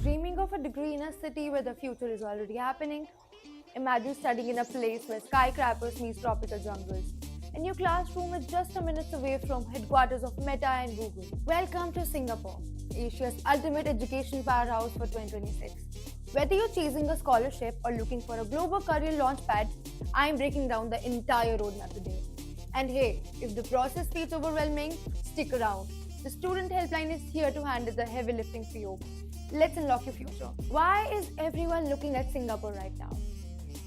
Dreaming of a degree in a city where the future is already happening? Imagine studying in a place where skyscrapers meet tropical jungles, and your classroom is just a minute away from headquarters of Meta and Google. Welcome to Singapore, Asia's ultimate education powerhouse for 2026. Whether you're chasing a scholarship or looking for a global career launchpad, I'm breaking down the entire roadmap today. And hey, if the process feels overwhelming, stick around. The student helpline is here to handle the heavy lifting for you. Let's unlock your future. Why is everyone looking at Singapore right now?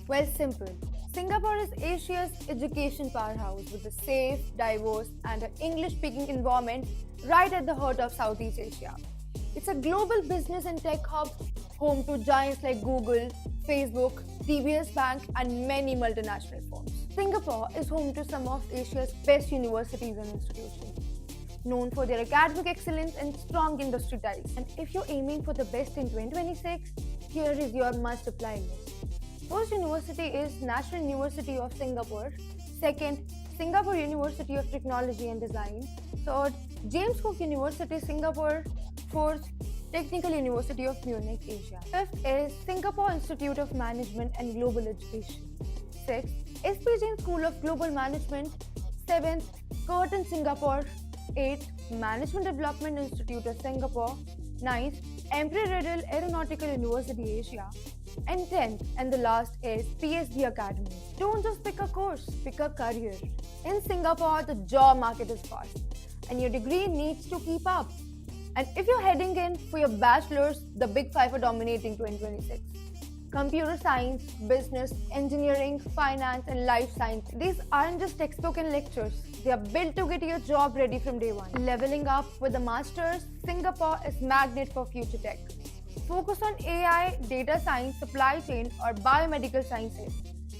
Well, simple. Singapore is Asia's education powerhouse with a safe, diverse, and an English speaking environment right at the heart of Southeast Asia. It's a global business and tech hub, home to giants like Google, Facebook, DBS Bank, and many multinational firms. Singapore is home to some of Asia's best universities and institutions, known for their academic excellence and strong industry ties. And if you're aiming for the best in 2026, here is your must apply list. First university is National University of Singapore. Second, Singapore University of Technology and Design. Third, James Cook University, Singapore. Fourth, Technical University of Munich, Asia. Fifth is Singapore Institute of Management and Global Education. Sixth, SP Jain School of Global Management. Seventh, Curtin, Singapore. 8th, Management Development Institute of Singapore. 9th, Emperor Riddle Aeronautical University Asia. And 10th, and the last is PSD Academy. Don't just pick a course, pick a career. In Singapore, the job market is fast, and your degree needs to keep up. And if you're heading in for your bachelor's, the big five are dominating 2026. Computer science, business, engineering, finance, and life science. These aren't just textbook and lectures. They are built to get your job ready from day one. Leveling up with a master's, Singapore is magnet for future tech. Focus on AI, data science, supply chain, or biomedical sciences.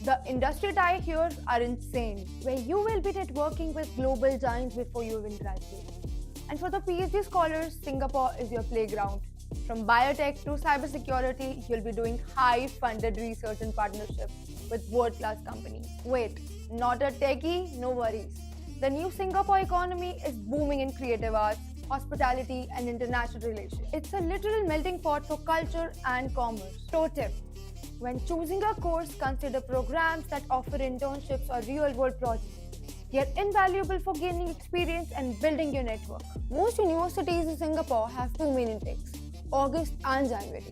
The industry ties here are insane, where you will be networking with global giants before you even graduate. And for the PhD scholars, Singapore is your playground. From biotech to cybersecurity, you'll be doing high-funded research and partnerships with world-class companies. Wait, not a techie? No worries. The new Singapore economy is booming in creative arts, hospitality, and international relations. It's a literal melting pot for culture and commerce. Pro tip: when choosing a course, consider programs that offer internships or real-world projects. They're invaluable for gaining experience and building your network. Most universities in Singapore have two main intakes: August and January.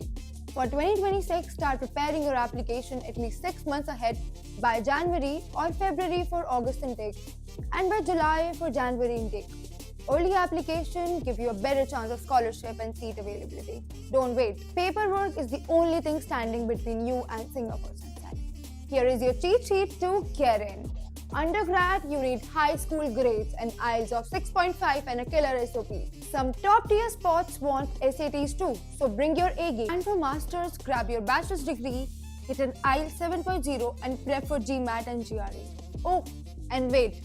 For 2026, start preparing your application at least 6 months ahead by January or February for August intake, and by July for January intake. Early application give you a better chance of scholarship and seat availability. Don't wait. Paperwork is the only thing standing between you and Singapore sunset. Here is your cheat sheet to get in. Undergrad, you need high school grades and IELTS of 6.5 and a killer SOP. Some top tier spots want SATs too, so bring your A game. And for masters, grab your bachelor's degree, get an IELTS 7.0 and prep for GMAT and GRE. Oh, and wait,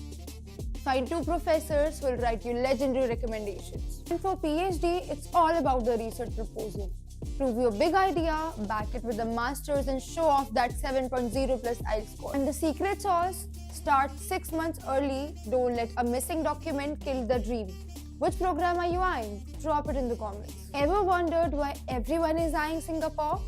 find two professors who will write you legendary recommendations. And for PhD, it's all about the research proposal. Prove your big idea, back it with a master's, and show off that 7.0 plus IELTS score. And the secret sauce? Start 6 months early. Don't let a missing document kill the dream. Which program are you eyeing? Drop it in the comments. Ever wondered why everyone is eyeing Singapore?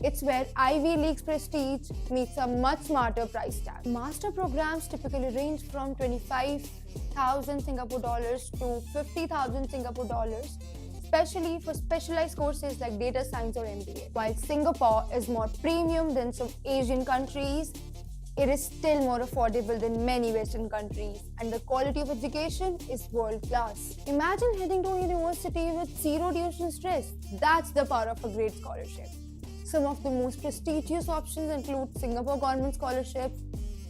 It's where Ivy League's prestige meets a much smarter price tag. Master programs typically range from 25,000 Singapore dollars to 50,000 Singapore dollars, especially for specialized courses like data science or MBA. While Singapore is more premium than some Asian countries, it is still more affordable than many Western countries, and the quality of education is world class. Imagine heading to a university with zero tuition stress. That's the power of a great scholarship. Some of the most prestigious options include Singapore Government Scholarships,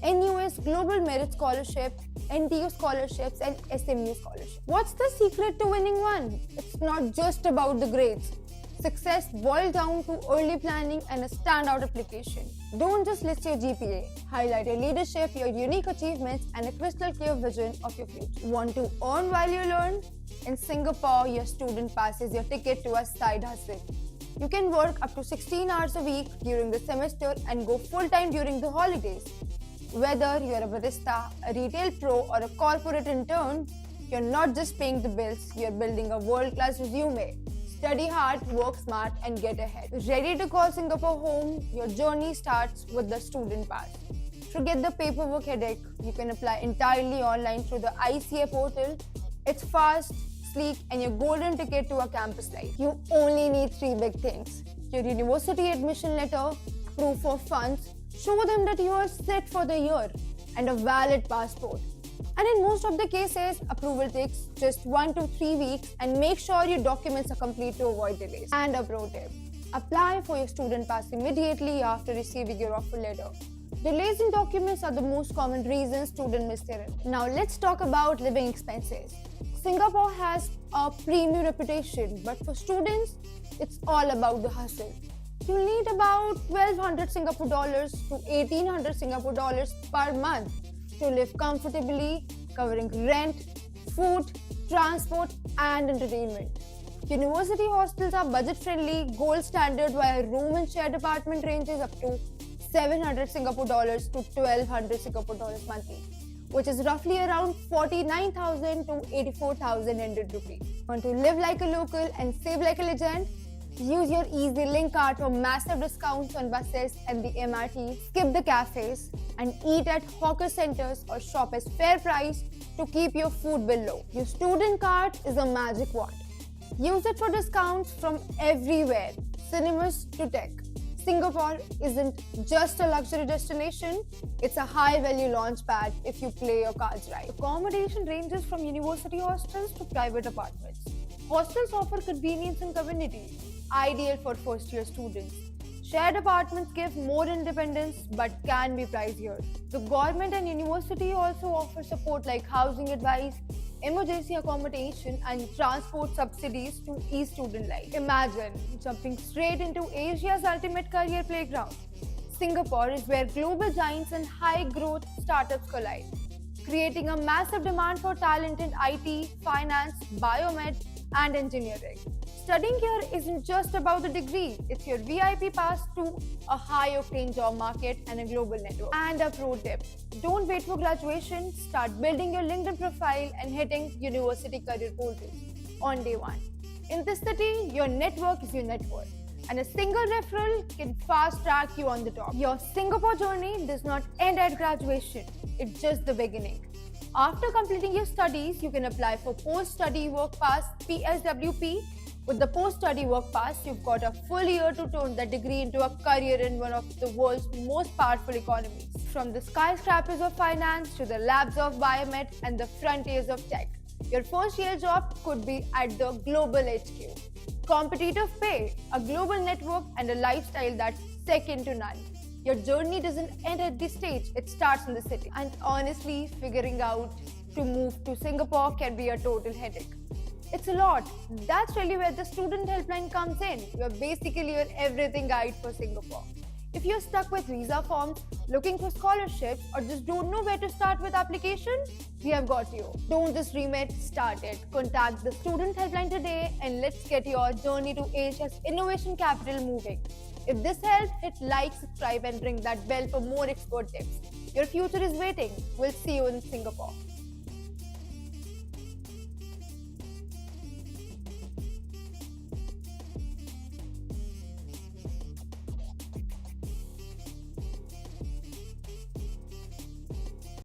NUS Global Merit Scholarship, NTU Scholarships, and SMU Scholarships. What's the secret to winning one? It's not just about the grades. Success boils down to early planning and a standout application. Don't just list your GPA. Highlight your leadership, your unique achievements, and a crystal clear vision of your future. Want to earn while you learn? In Singapore, your student passes your ticket to a side hustle. You can work up to 16 hours a week during the semester and go full-time during the holidays. Whether you're a barista, a retail pro, or a corporate intern, you're not just paying the bills, you're building a world-class resume. Study hard, work smart, and get ahead. Ready to call Singapore home? Your journey starts with the student pass. Forget the paperwork headache. You can apply entirely online through the ICA portal. It's fast, sleek, and your golden ticket to a campus life. You only need three big things: your university admission letter, proof of funds, show them that you are set for the year, and a valid passport. And in most of the cases, approval takes just 1 to 3 weeks, and make sure your documents are complete to avoid delays. And a pro tip: apply for your student pass immediately after receiving your offer letter. Delays in documents are the most common reason students miss their end. Now let's talk about living expenses. Singapore has a premium reputation, but for students, it's all about the hustle. You need about 1200 Singapore dollars to 1800 Singapore dollars per month to live comfortably, covering rent, food, transport, and entertainment. University hostels are budget friendly, gold standard, while room and shared apartment ranges up to 700 Singapore dollars to 1200 Singapore dollars monthly, which is roughly around 49,000 to 84,000 Indian rupees. Want to live like a local and save like a legend? Use your EasyLink card for massive discounts on buses and the MRT. Skip the cafes and eat at hawker centers or shop as fair price to keep your food bill low. Your student card is a magic wand. Use it for discounts from everywhere, cinemas to tech. Singapore isn't just a luxury destination, it's a high-value launchpad if you play your cards right. Accommodation ranges from university hostels to private apartments. Hostels offer convenience and community, ideal for first-year students. Shared apartments give more independence but can be pricier. The government and university also offer support like housing advice, emergency accommodation, and transport subsidies to ease student life. Imagine jumping straight into Asia's ultimate career playground. Singapore is where global giants and high-growth startups collide, creating a massive demand for talent in IT, finance, biomed, and engineering. Studying here isn't just about the degree, it's your VIP pass to a high-octane job market and a global network. And a pro tip: don't wait for graduation, start building your LinkedIn profile and hitting university career portals on day one. In this city, your network is your net worth, and a single referral can fast-track you on the top. Your Singapore journey does not end at graduation, it's just the beginning. After completing your studies, you can apply for Post-Study Work Pass (PSWP). With the Post-Study Work Pass, you've got a full year to turn that degree into a career in one of the world's most powerful economies. From the skyscrapers of finance to the labs of biomed and the frontiers of tech, your first year job could be at the Global HQ. Competitive pay, a global network, and a lifestyle that's second to none. Your journey doesn't end at this stage, it starts in the city. And honestly, figuring out to move to Singapore can be a total headache. It's a lot. That's really where the student helpline comes in. You're basically your everything guide for Singapore. If you're stuck with visa forms, looking for scholarships, or just don't know where to start with application, we have got you. Don't just dream it, start it. Contact the student helpline today and let's get your journey to Asia's innovation capital moving. If this helped, hit like, subscribe, and ring that bell for more expert tips. Your future is waiting. We'll see you in Singapore.